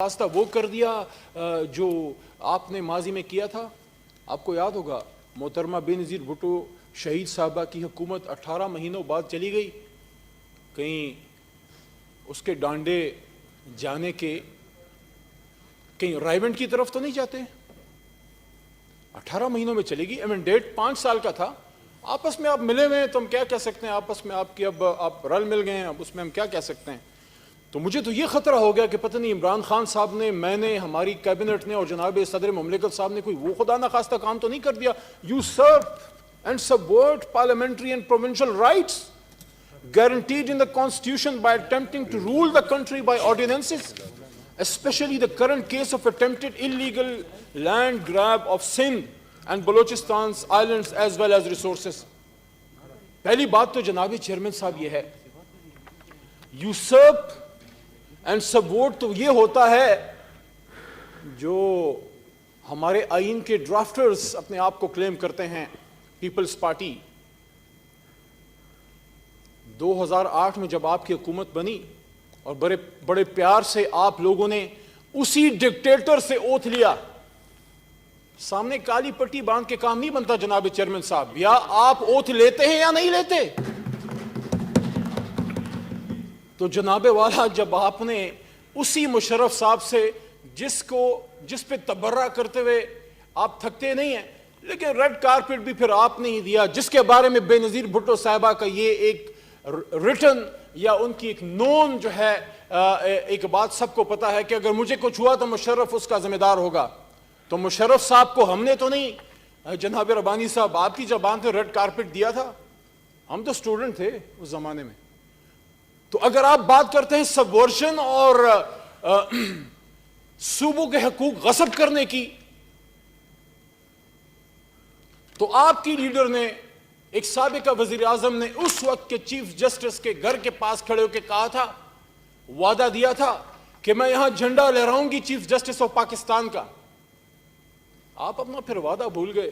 راستہ وہ کر دیا جو آپ نے ماضی میں کیا تھا. آپ کو یاد ہوگا محترمہ بے نظیر بھٹو شہید صاحبہ کی حکومت 18 مہینوں بعد چلی گئی. کہیں اس کے ڈانڈے جانے کے کہیں رائیونٹ کی طرف تو نہیں جاتے. 18 مہینوں میں چلے گی. ڈیٹ 5 سال کا تھا. آپس میں آپ ملے ہوئے ہیں تو ہم کیا کہہ سکتے ہیں, آپس میں آپ کی اب آپ رل مل گئے ہیں, اب اس میں ہم کیا کہہ سکتے ہیں. تو مجھے تو یہ خطرہ ہو گیا کہ پتہ نہیں عمران خان صاحب نے, میں نے, ہماری کیبنٹ نے اور جناب صدر مملکت صاحب نے کوئی وہ خدا نخواستہ کام تو نہیں کر دیا. usurp and subvert parliamentary and provincial rights guaranteed in the constitution by attempting to rule the country by ordinances, especially the current case of attempted illegal land grab of Sindh and Balochistan's islands as well as resources. پہلی بات تو جناب chairman صاحب یہ ہے, usurp and سبورٹ تو یہ ہوتا ہے جو ہمارے آئین کے ڈرافٹرز اپنے آپ کو کلیم کرتے ہیں. پیپلز پارٹی 2008 میں جب آپ کی حکومت بنی اور بڑے پیار سے آپ لوگوں نے اسی ڈکٹیٹر سے اوتھ لیا. سامنے کالی پٹی باندھ کے کام نہیں بنتا جناب چیئرمین صاحب, یا آپ اوتھ لیتے ہیں یا نہیں لیتے. تو جناب والا جب آپ نے اسی مشرف صاحب سے جس پہ تبرہ کرتے ہوئے آپ تھکتے نہیں ہیں, لیکن ریڈ کارپٹ بھی پھر آپ نے ہی دیا, جس کے بارے میں بے نظیر بھٹو صاحبہ کا یہ ایک ریٹن یا ان کی ایک نون جو ہے, ایک بات سب کو پتا ہے کہ اگر مجھے کچھ ہوا تو مشرف اس کا ذمہ دار ہوگا. تو مشرف صاحب کو ہم نے تو نہیں, جناب ربانی صاحب آپ کی زبان سے ریڈ کارپٹ دیا تھا. ہم تو اسٹوڈنٹ تھے اس زمانے میں. تو اگر آپ بات کرتے ہیں سبورشن اور صوبوں کے حقوق غصب کرنے کی, تو آپ کی لیڈر نے, ایک سابقہ وزیر اعظم نے اس وقت کے چیف جسٹس کے گھر کے پاس کھڑے ہو کے کہا تھا, وعدہ دیا تھا کہ میں یہاں جھنڈا لہراؤں گی چیف جسٹس آف پاکستان کا. آپ اپنا پھر وعدہ بھول گئے,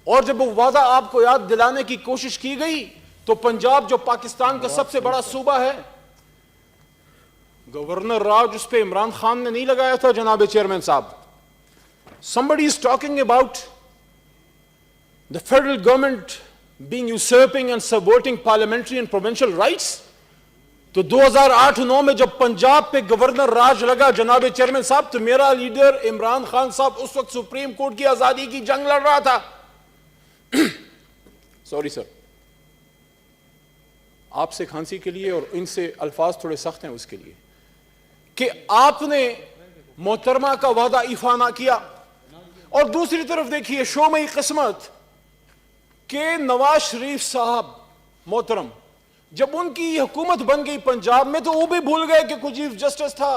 اور جب وہ وعدہ آپ کو یاد دلانے کی کوشش کی گئی تو پنجاب جو پاکستان کا سب سے بڑا صوبہ ہے, گورنر راج اس پہ عمران خان نے نہیں لگایا تھا جناب چیئرمین صاحب. Somebody is talking about the federal government being usurping and subverting parliamentary and provincial rights. تو 2008-9 میں جب پنجاب پہ گورنر راج لگا جناب چیئرمین صاحب, تو میرا لیڈر عمران خان صاحب اس وقت سپریم کورٹ کی آزادی کی جنگ لڑ رہا تھا. سوری سر, آپ سے کھانسی کے لیے اور ان سے الفاظ تھوڑے سخت ہیں اس کے لیے, کہ آپ نے محترمہ کا وعدہ ایفا نہ کیا. اور دوسری طرف دیکھیے شومئی قسمت کہ نواز شریف صاحب محترم, جب ان کی حکومت بن گئی پنجاب میں تو وہ بھی بھول گئے کہ کوئی چیف جسٹس تھا,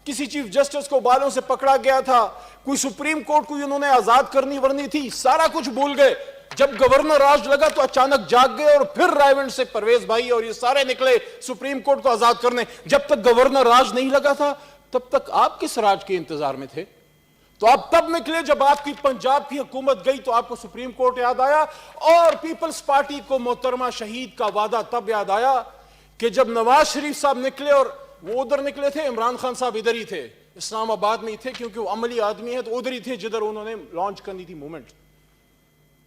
کسی چیف جسٹس کو بالوں سے پکڑا گیا تھا, کوئی سپریم کورٹ کو انہوں نے آزاد کرنی ورنی تھی, سارا کچھ بھول گئے. جب گورنر راج لگا تو اچانک جاگ گئے اور پھر رائیونٹ سے پرویز بھائی اور یہ سارے نکلے سپریم کورٹ کو آزاد کرنے. جب تک گورنر راج نہیں لگا تھا تب تک آپ کس راج کے انتظار میں تھے؟ تو آپ تب نکلے جب آپ کی پنجاب کی حکومت گئی تو آپ کو سپریم کورٹ یاد آیا, اور پیپلز پارٹی کو محترمہ شہید کا وعدہ تب یاد آیا کہ جب نواز شریف صاحب نکلے, اور وہ ادھر نکلے تھے, عمران خان صاحب ادھر ہی تھے, اسلام آباد میں ہی تھے کیونکہ وہ عملی آدمی ہے, تو ادھر ہی تھے جدھر انہوں نے لانچ کرنی تھی موومنٹ.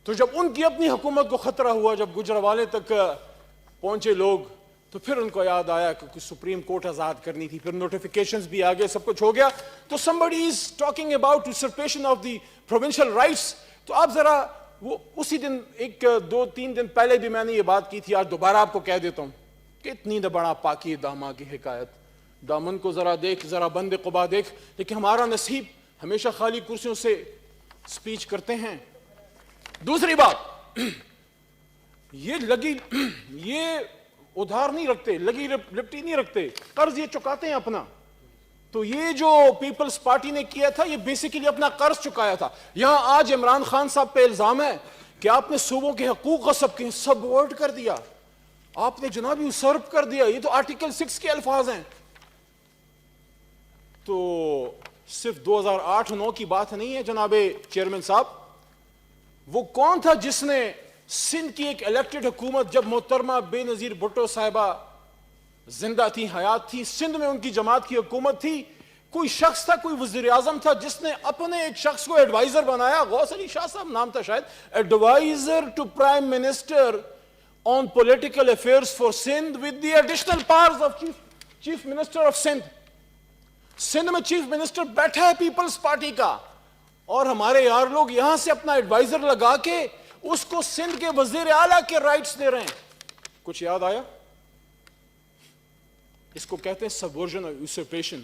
تو جب ان کی اپنی حکومت کو خطرہ ہوا, جب گجرانوالے تک پہنچے لوگ, تو پھر ان کو یاد آیا کہ سپریم کورٹ آزاد کرنی تھی, پھر نوٹیفیکیشنز بھی آگے, سب کچھ ہو گیا. تو somebody is talking about usurpation of the provincial rights. تو آپ ذرا وہ اسی دن 1-2-3 دن پہلے بھی میں نے یہ بات کی تھی, آج دوبارہ آپ کو کہہ دیتا ہوں کہ اتنی بڑا پاکی داما کی حکایت, دامن کو ذرا دیکھ, ذرا بند قبا دیکھ. لیکن ہمارا نصیب ہمیشہ خالی کرسیوں سے سپیچ کرتے ہیں. دوسری بات, یہ ادھار نہیں رکھتے, لگی لپٹی نہیں رکھتے, قرض یہ چکاتے ہیں اپنا. تو یہ جو پیپلز پارٹی نے کیا تھا یہ بیسیکلی اپنا قرض چکایا تھا. یہاں آج عمران خان صاحب پہ الزام ہے کہ آپ نے صوبوں کے حقوق غصب کیے, سبورٹ کر دیا, آپ نے جناب یوسرپ کر دیا. یہ تو آرٹیکل 6 کے الفاظ ہیں. تو صرف 2008-9 کی بات نہیں ہے جناب چیئرمین صاحب. وہ کون تھا جس نے سندھ کی ایک الیکٹڈ حکومت, جب محترمہ بے نظیر بھٹو صاحبہ زندہ تھی, حیات تھی, سندھ میں ان کی جماعت کی حکومت تھی, کوئی شخص تھا, کوئی وزیر اعظم تھا جس نے اپنے ایک شخص کو ایڈوائزر بنایا, غوث علی شاہ صاحب نام تھا شاید, adviser to prime minister on political affairs for Sindh with the additional powers of chief minister of Sindh. Sindh میں چیف منسٹر بیٹھا ہے پیپلز پارٹی کا, اور ہمارے یار لوگ یہاں سے اپنا ایڈوائزر لگا کے اس کو سندھ کے وزیر اعلیٰ کے رائٹس دے رہے ہیں. کچھ یاد آیا؟ اس کو کہتے ہیں سبورژن اور یوسرپیشن.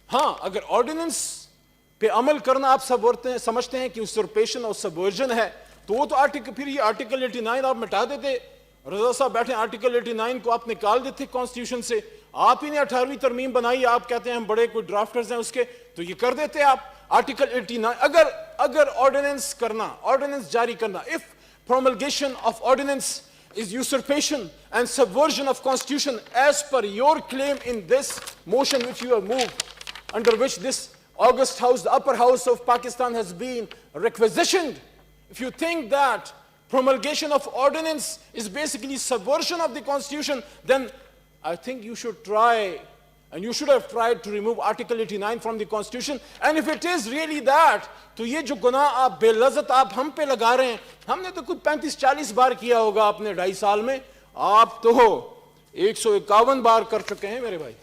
ہاں, اگر آرڈیننس پہ عمل کرنا آپ سمجھتے ہیں کہ یوسرپیشن اور سبورژن ہے, تو وہ تو پھر یہ آرٹیکل 89 آپ مٹا دیتے. رضا صاحب بیٹھے, آرٹیکل 89 کو آپ نکال دیتے کانسٹیٹیوشن سے. آپ ہی نے 18ویں ترمیم بنائی, آپ کہتے ہیں ہم بڑے کوئی ڈرافٹرز ہیں اس کے, تو یہ کر دیتے آپ آرٹیکل 89. اگر آرڈیننس کرنا, آرڈیننس جاری کرنا, if promulgation of ordinance is usurpation and subversion of constitution as per your claim in this motion which you have moved, under which this august house, the upper house of Pakistan, has been requisitioned, if you think that promulgation of ordinance is basically subversion of the constitution, then I think you should try, and you should have tried to remove article 89 from the constitution. And if it is really that, تو یہ جو گناہ آپ بے لذت آپ ہم پہ لگا رہے ہیں, ہم نے تو کچھ 35-40 بار کیا ہوگا اپنے 2.5 سال میں, آپ تو 151 بار کر چکے ہیں میرے بھائی.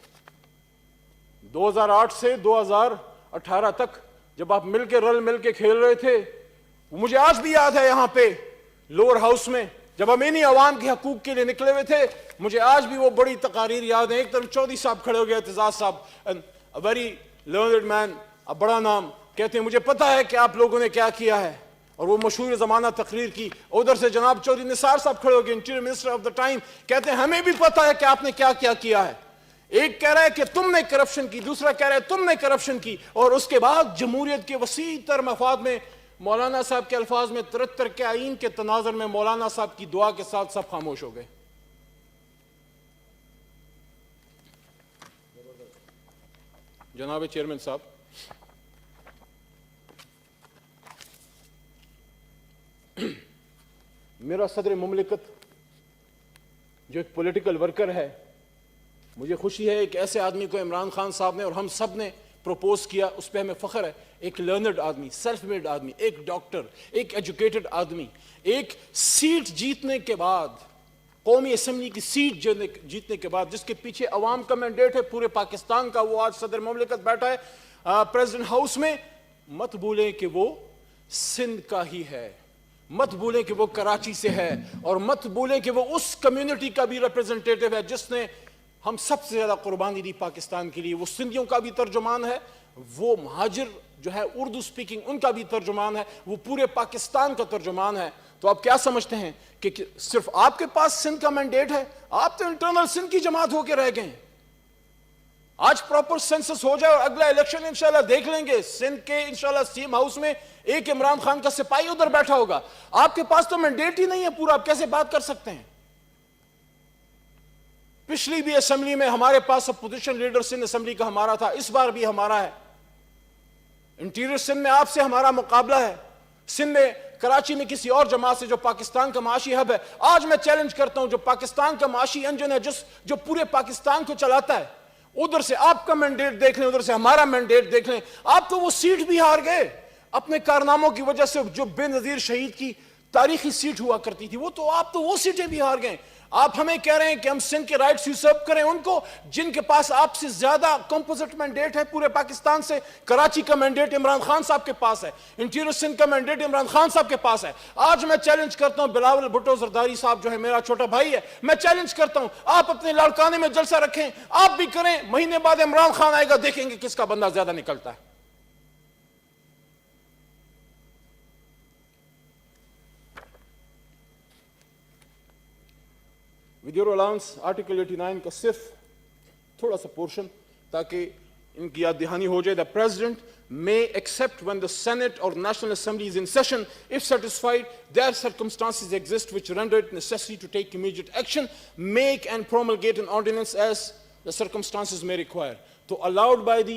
2008 سے 2018 تک جب آپ مل کے رل مل کے کھیل رہے تھے, مجھے آج بھی یاد ہے یہاں پہ لوور ہاؤس میں جب ہم انہی عوام کے حقوق کے لیے نکلے ہوئے تھے, مجھے آج بھی وہ بڑی تقاریر یاد ہیں. ایک طرف چودھری صاحب کھڑے ہو گئے, اعتزاز صاحب, ویری لرنڈ مین, بڑا نام, کہتے ہیں مجھے پتا ہے کہ آپ لوگوں نے کیا کیا ہے, اور وہ مشہور زمانہ تقریر کی. ادھر سے جناب چودھری نثار صاحب کھڑے ہو گئے, interior minister of the time, کہتے ہیں ہمیں بھی پتا ہے کہ آپ نے کیا کیا کیا ہے. ایک کہہ رہا ہے کہ تم نے کرپشن کی, دوسرا کہہ رہا ہے تم نے کرپشن کی, اور اس کے بعد جمہوریت کے وسیع تر مفاد میں مولانا صاحب کے الفاظ میں 73 کے آئین کے تناظر میں مولانا صاحب کی دعا کے ساتھ سب خاموش ہو گئے. جناب چیئرمین صاحب, میرا صدر مملکت جو ایک پولیٹیکل ورکر ہے, مجھے خوشی ہے ایک ایسے آدمی کو عمران خان صاحب نے اور ہم سب نے پروپوز کیا, اس پہ ہمیں فخر ہے. ایک لرنڈ آدمی, سیلف میڈ آدمی, ایک ڈاکٹر, ایک ایجوکیٹڈ آدمی, ایک سیٹ جیتنے کے بعد, قومی اسمبلی کی سیٹ جیتنے کے بعد, جس کے پیچھے عوام کا مینڈیٹ ہے پورے پاکستان کا, وہ آج صدر مملکت بیٹھا ہے پریزیڈنٹ ہاؤس میں. مت بھولیں کہ وہ سندھ کا ہی ہے, مت بھولیں کہ وہ کراچی سے ہے, اور مت بھولیں کہ وہ اس کمیونٹی کا بھی ریپرزنٹیٹو ہے جس نے ہم سب سے زیادہ قربانی دی پاکستان کے لیے. وہ سندھیوں کا بھی ترجمان ہے, وہ مہاجر جو ہے اردو سپیکنگ ان کا بھی ترجمان ہے, وہ پورے پاکستان کا ترجمان ہے. تو آپ کیا سمجھتے ہیں کہ صرف آپ کے پاس سندھ کا مینڈیٹ ہے؟ آپ تو انٹرنل سندھ کی جماعت ہو کے رہ گئے ہیں. آج پراپر سینسس ہو جائے اور اگلا الیکشن انشاءاللہ دیکھ لیں گے, سندھ کے انشاءاللہ سیم ہاؤس میں ایک عمران خان کا سپاہی ادھر بیٹھا ہوگا. آپ کے پاس تو مینڈیٹ ہی نہیں ہے پورا, آپ کیسے بات کر سکتے ہیں؟ پچھلی بھی اسمبلی میں ہمارے پاس اپوزیشن لیڈر سندھ اسمبلی کا ہمارا تھا, اس بار بھی ہمارا ہے. انٹیریئر سندھ میں آپ سے ہمارا مقابلہ ہے, سندھ میں کراچی میں کسی اور جماعت سے جو پاکستان کا معاشی ہب ہے. آج میں چیلنج کرتا ہوں, جو پاکستان کا معاشی انجن ہے, جو پورے پاکستان کو چلاتا ہے, ادھر سے آپ کا مینڈیٹ دیکھ لیں, ادھر سے ہمارا مینڈیٹ دیکھ لیں. آپ تو وہ سیٹ بھی ہار گئے اپنے کارناموں کی وجہ سے, جو بے نظیر شہید کی تاریخی سیٹ ہوا کرتی تھی, وہ تو آپ تو وہ سیٹیں بھی ہار گئے. آپ ہمیں کہہ رہے ہیں کہ ہم سندھ کے رائٹس یوزرپ کریں ان کو جن کے پاس آپ سے زیادہ کمپوزٹ مینڈیٹ ہے پورے پاکستان سے. کراچی کا مینڈیٹ عمران خان صاحب کے پاس ہے, انٹیریئر سندھ کا مینڈیٹ عمران خان صاحب کے پاس ہے. آج میں چیلنج کرتا ہوں, بلاول بھٹو زرداری صاحب جو ہے میرا چھوٹا بھائی ہے, میں چیلنج کرتا ہوں, آپ اپنے لاڑکانے میں جلسہ رکھیں, آپ بھی کریں, مہینے بعد عمران خان آئے گا, دیکھیں گے کس کا بندہ زیادہ نکلتا ہے. With your allowance, Article 89 کا صرف تھوڑا سا پورشن تاکہ ان کی یاد دہانی ہو جائے. The President may accept when the Senate or National Assembly is in session, if satisfied there circumstances exist which render it necessary to take immediate action, make and promulgate an ordinance as the circumstances may require. تو allowed by the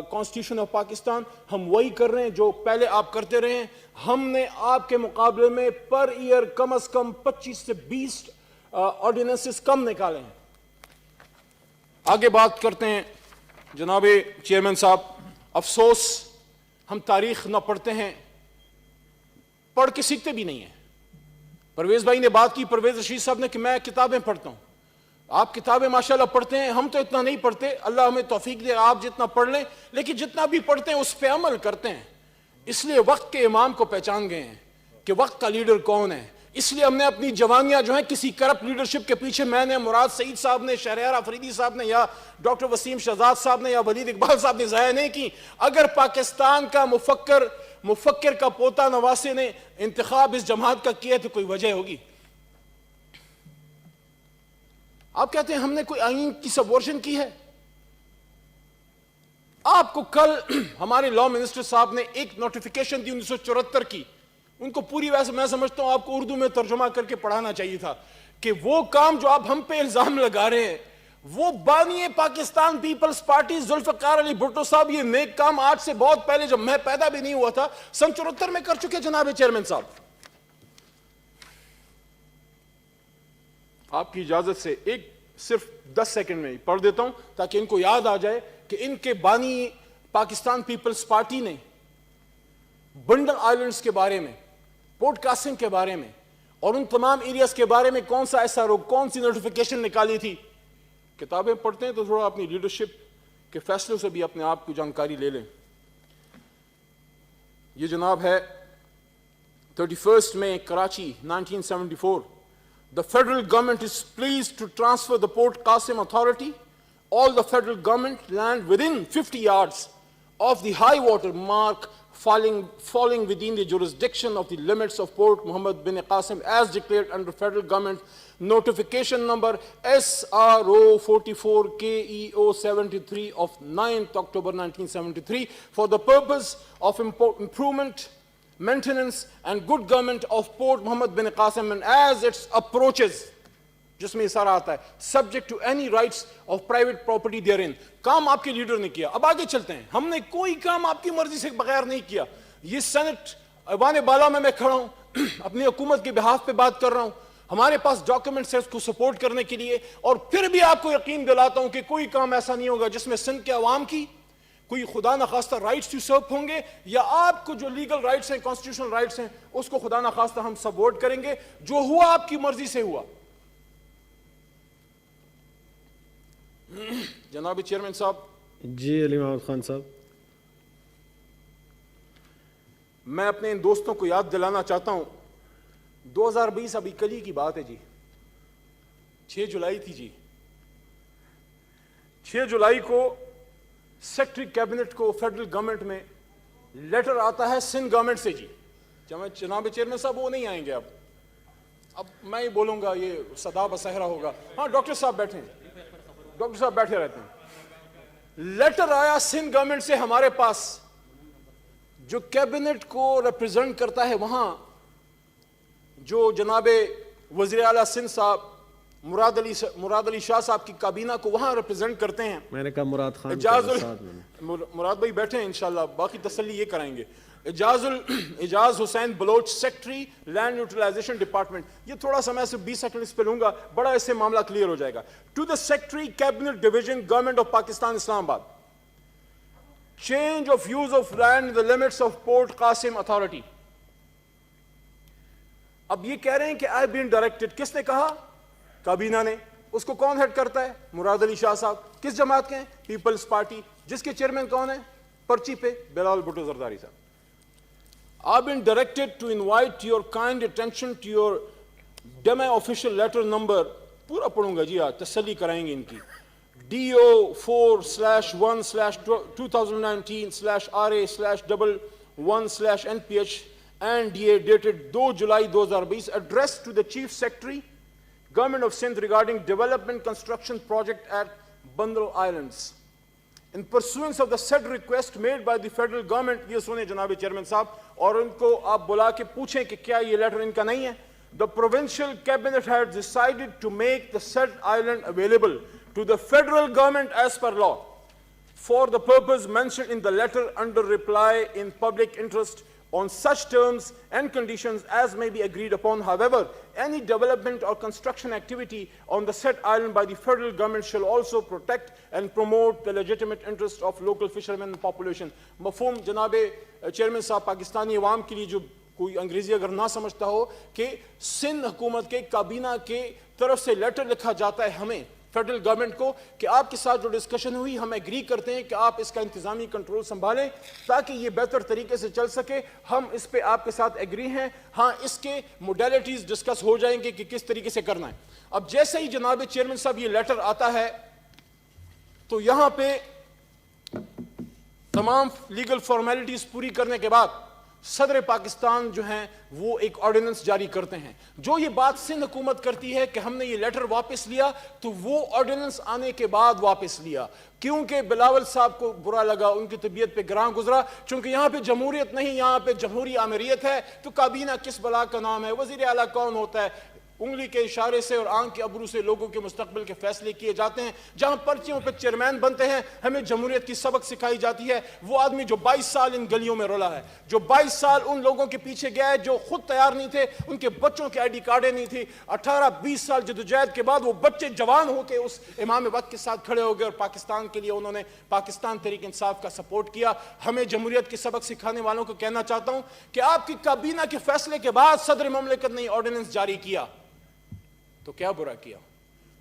Constitution of Pakistan, ہم وہی کر رہے ہیں جو پہلے آپ کرتے رہے ہیں. ہم نے آپ کے مقابلے میں پر ایئر کم از کم 25 سے 20 آرڈیننسز کم نکالے ہیں. آگے بات کرتے ہیں جناب چیئرمین صاحب. افسوس ہم تاریخ نہ پڑھتے ہیں، پڑھ کے سیکھتے بھی نہیں ہیں. پرویز بھائی نے بات کی، پرویز رشید صاحب نے، کہ میں کتابیں پڑھتا ہوں. آپ کتابیں ماشاءاللہ پڑھتے ہیں، ہم تو اتنا نہیں پڑھتے. اللہ ہمیں توفیق دے آپ جتنا پڑھ لیں، لیکن جتنا بھی پڑھتے ہیں اس پہ عمل کرتے ہیں. اس لیے وقت کے امام کو پہچان گئے ہیں کہ وقت کا لیڈر کون ہے. اس لیے ہم نے اپنی جوانیاں جو ہیں کسی کرپٹ لیڈرشپ کے پیچھے، میں نے، مراد سعید صاحب نے، شہریار آفریدی صاحب نے، یا ڈاکٹر وسیم شہزاد صاحب نے، یا ولید اقبال صاحب نے ضائع نہیں کی. اگر پاکستان کا مفکر کا پوتا نواسے نے انتخاب اس جماعت کا کیا تو کوئی وجہ ہوگی. آپ کہتے ہیں ہم نے کوئی آئین کی سبورشن کی ہے. آپ کو کل ہمارے لا منسٹر صاحب نے ایک نوٹیفیکیشن دی 1974 کی، ان کو پوری ویسے میں سمجھتا ہوں آپ کو اردو میں ترجمہ کر کے پڑھانا چاہیے تھا کہ وہ کام جو آپ ہم پہ الزام لگا رہے ہیں، وہ بانی پاکستان پیپلز پارٹی ذوالفقار علی بھٹو صاحب یہ نیک کام آج سے بہت پہلے، جب میں پیدا بھی نہیں ہوا تھا، سن 74 میں کر چکے جناب چیئرمین صاحب. آپ کی اجازت سے ایک صرف 10 سیکنڈ میں پڑھ دیتا ہوں تاکہ ان کو یاد آ جائے کہ ان کے بانی پاکستان پیپلز پارٹی نے بنڈل آئلینڈز کے بارے میں، پورٹ قاسم کے بارے میں اور ان تمام ایریاز کے بارے میں کون سا ایسا کون سی نوٹیفیکیشن نکالی تھی. کتابیں پڑھتے ہیں تو تھوڑا اپنی لیڈرشپ کے فیصلوں سے بھی اپنے آپ کو جانکاری لے لیں. یہ جناب ہے 31 May Karachi 1974. The federal government is pleased to transfer the Port Qasim authority, all the federal government land within 50 yards of the high water mark falling within the jurisdiction of the limits of Port Muhammad bin Qasim as declared under federal government notification number SRO 44 KEO 73 of 9th October 1973 for the purpose of improvement, maintenance and good government of Port Muhammad bin Qasim and as its approaches, جس میں اشارہ آتا ہے, subject to any rights of private property therein. کام آپ کے leader نے کیا. اب آگے چلتے ہیں. ہم نے کوئی کام آپ کی مرضی سے بغیر نہیں کیا. یہ سینٹ ایوان بالا میں کھڑا ہوں, اپنی حکومت کے بہاف پہ بات کر رہا ہوں. ہمارے پاس ڈاکیومنٹس ہیں اس کو سپورٹ کرنے کے لیے, اور پھر بھی آپ کو یقین دلاتا ہوں کہ کوئی کام ایسا نہیں ہوگا جس میں سندھ کے عوام کی کوئی خدا نخواستہ رائٹس یوسرپ ہوں گے, یا آپ کو جو لیگل رائٹس ہیں, کانسٹیٹیوشنل رائٹس ہیں, اس کو خدا نخواستہ ہم سپورٹ کریں گے. جو ہوا آپ کی مرضی سے ہوا. جناب چیئرمین صاحب. جی علی محمد خان صاحب. میں اپنے ان دوستوں کو یاد دلانا چاہتا ہوں, 2020 ابھی کل ہی کی بات ہے جی, 6 جولائی تھی جی. 6 جولائی کو سیکٹری کیبنٹ کو فیڈرل گورنمنٹ میں لیٹر آتا ہے سندھ گورنمنٹ سے جی. جناب چیئرمین صاحب وہ نہیں آئیں گے, اب میں ہی بولوں گا, یہ صدا بصحرا ہوگا. ہاں ڈاکٹر صاحب بیٹھے ہیں, ڈاکٹر صاحب بیٹھے رہتے ہیں. لیٹر آیا سندھ گورنمنٹ سے ہمارے پاس, جو کیبنٹ کو ریپرزینٹ کرتا ہے وہاں, جو جناب وزیر اعلیٰ سندھ صاحب مراد علی شاہ صاحب کی کابینہ کو وہاں ریپرزینٹ کرتے ہیں. میں نے کہا مراد خان. مراد بھائی بیٹھے ہیں انشاءاللہ, باقی تسلی یہ کرائیں گے. Ejaz Hussain Baloch secretary land utilization department. یہ تھوڑا سا میں صرف 20 سیکنڈ اس پہ لوں گا, بڑا اس سے معاملہ کلیئر ہو جائے گا. To the secretary cabinet division government of Pakistan Islamabad, change of use of land in the limits of Port Qasim authority. اب یہ کہہ رہے ہیں کہ آئی بین ڈائریکٹڈ, کس نے کہا؟ کابینہ نے. اس کو کون ہیڈ کرتا ہے؟ مراد علی شاہ صاحب. کس جماعت کے ہیں؟ پیپلز پارٹی. جس کے چیئرمین کون ہیں پرچی پہ؟ بلال بھٹو زرداری صاحب. I've been directed to invite your kind attention to your demi-official letter number, پورا پڑھوں گا جی, آج تسلی کرائیں گے ان کی, DO4/1/2019/RA/11/NPH and DA dated 2 July 2020 addressed to the Chief Secretary, Government of Sindh regarding development construction project at Bundle Islands. In pursuance of the said request made by the federal government, یہ سنیں جناب chairman صاحب, اور ان کو آپ بلا کے پوچھیں کہ کیا یہ لیٹر ان کا نہیں ہے. The provincial cabinet had decided to make the said island available to the federal government as per law for the purpose mentioned in the letter under reply in public interest on such terms and conditions as may be agreed upon. However, any development or construction activity on the said island by the federal government shall also protect and promote the legitimate interest of local fishermen and population. مفہوم جناب chairman صاحب پاکستانی عوام کے لیے جو کوئی انگریزی اگر نہ سمجھتا ہو کہ سندھ حکومت کے کابینہ کے طرف سے لیٹر لکھا جاتا ہے ہمیں فیڈرل گورنمنٹ کو کہ آپ کے ساتھ جو ڈسکشن ہوئی ہم ایگری کرتے ہیں کہ آپ اس کا انتظامی کنٹرول سنبھالیں تاکہ یہ بہتر طریقے سے چل سکے. ہم اس پہ آپ کے ساتھ ایگری ہیں. ہاں اس کے موڈیلٹیز ڈسکس ہو جائیں گے کہ کس طریقے سے کرنا ہے. اب جیسے ہی جناب چیئرمین صاحب یہ لیٹر آتا ہے تو یہاں پہ تمام لیگل فارمیلٹیز پوری کرنے کے بعد صدر پاکستان جو ہیں وہ ایک آرڈیننس جاری کرتے ہیں. جو یہ بات سندھ حکومت کرتی ہے کہ ہم نے یہ لیٹر واپس لیا تو وہ آرڈیننس آنے کے بعد واپس لیا کیونکہ بلاول صاحب کو برا لگا, ان کی طبیعت پہ گراں گزرا, چونکہ یہاں پہ جمہوریت نہیں یہاں پہ جمہوری آمریت ہے تو کابینہ کس بلا کا نام ہے, وزیر اعلیٰ کون ہوتا ہے, انگلی کے اشارے سے اور آنکھ کے ابرو سے لوگوں کے مستقبل کے فیصلے کیے جاتے ہیں. جہاں پرچیوں پہ چیئرمین بنتے ہیں ہمیں جمہوریت کی سبق سکھائی جاتی ہے. وہ آدمی جو 22 سال ان گلیوں میں رولا ہے, جو 22 سال ان لوگوں کے پیچھے گیا ہے جو خود تیار نہیں تھے, ان کے بچوں کے آئی ڈی کارڈیں نہیں تھی, 18-20 سال جدوجہد کے بعد وہ بچے جوان ہو کے اس امام وقت کے ساتھ کھڑے ہو گئے اور پاکستان کے لیے انہوں نے پاکستان تحریک انصاف کا سپورٹ کیا. ہمیں جمہوریت کی سبق سکھانے والوں کو کہنا چاہتا ہوں کہ آپ کی کابینہ کے فیصلے کے بعد صدر مملکت نے آرڈیننس جاری کیا تو کیا برا کیا,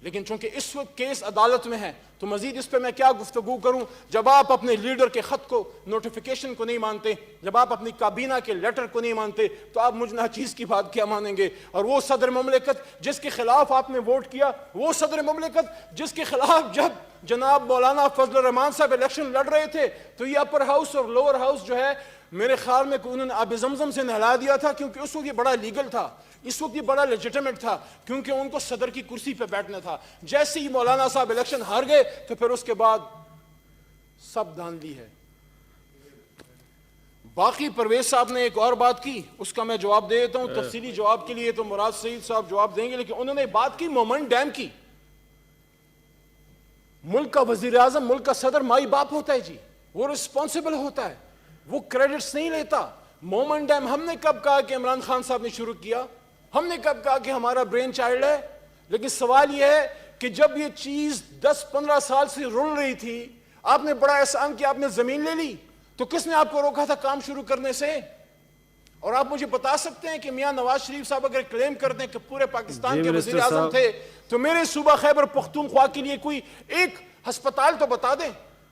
لیکن چونکہ اس وقت کیس عدالت میں ہے تو مزید اس پہ میں کیا گفتگو کروں. جب آپ اپنے لیڈر کے خط کو نوٹیفیکیشن کو نہیں مانتے, جب آپ اپنی کابینہ کے لیٹر کو نہیں مانتے تو آپ مجھ ناچیز کی بات کیا مانیں گے. اور وہ صدر مملکت جس کے خلاف آپ نے ووٹ کیا, وہ صدر مملکت جس کے خلاف جب جناب مولانا فضل الرحمان صاحب الیکشن لڑ رہے تھے تو یہ اپر ہاؤس اور لوور ہاؤس جو ہے میرے خیال میں انہوں نے آب زمزم سے نہلا دیا تھا کیونکہ اس وقت یہ بڑا لیگل تھا, اس وقت یہ بڑا لیجیٹیمیٹ تھا کیونکہ ان کو صدر کی کرسی پہ بیٹھنا تھا. جیسے ہی مولانا صاحب الیکشن ہار گئے تو پھر اس کے بعد سب دھاندلی ہے. باقی پرویز صاحب نے ایک اور بات کی, اس کا میں جواب دے دیتا ہوں. تفصیلی جواب کے لیے تو مراد سعید صاحب جواب دیں گے, لیکن انہوں نے بات کی مومن ڈیم کی. ملک کا وزیر اعظم, ملک کا صدر مائی باپ ہوتا ہے جی, وہ رسپانسبل ہوتا ہے, وہ کریڈٹس نہیں لیتا. مومن ڈیم ہم نے کب کہا کہ عمران خان صاحب نے شروع کیا, ہم نے کب کہا کہ ہمارا برین چائلڈ ہے, لیکن سوال یہ ہے کہ جب یہ چیز 10-15 سال سے رول رہی تھی, آپ نے بڑا احسان کیا, آپ نے زمین لے لی, تو کس نے آپ کو روکا تھا کام شروع کرنے سے؟ اور آپ مجھے بتا سکتے ہیں کہ میاں نواز شریف صاحب اگر کلیم کرتے ہیں کہ پورے پاکستان کے وزیر اعظم تھے تو میرے صوبہ خیبر پختونخوا کے لیے کوئی ایک ہسپتال تو بتا دیں.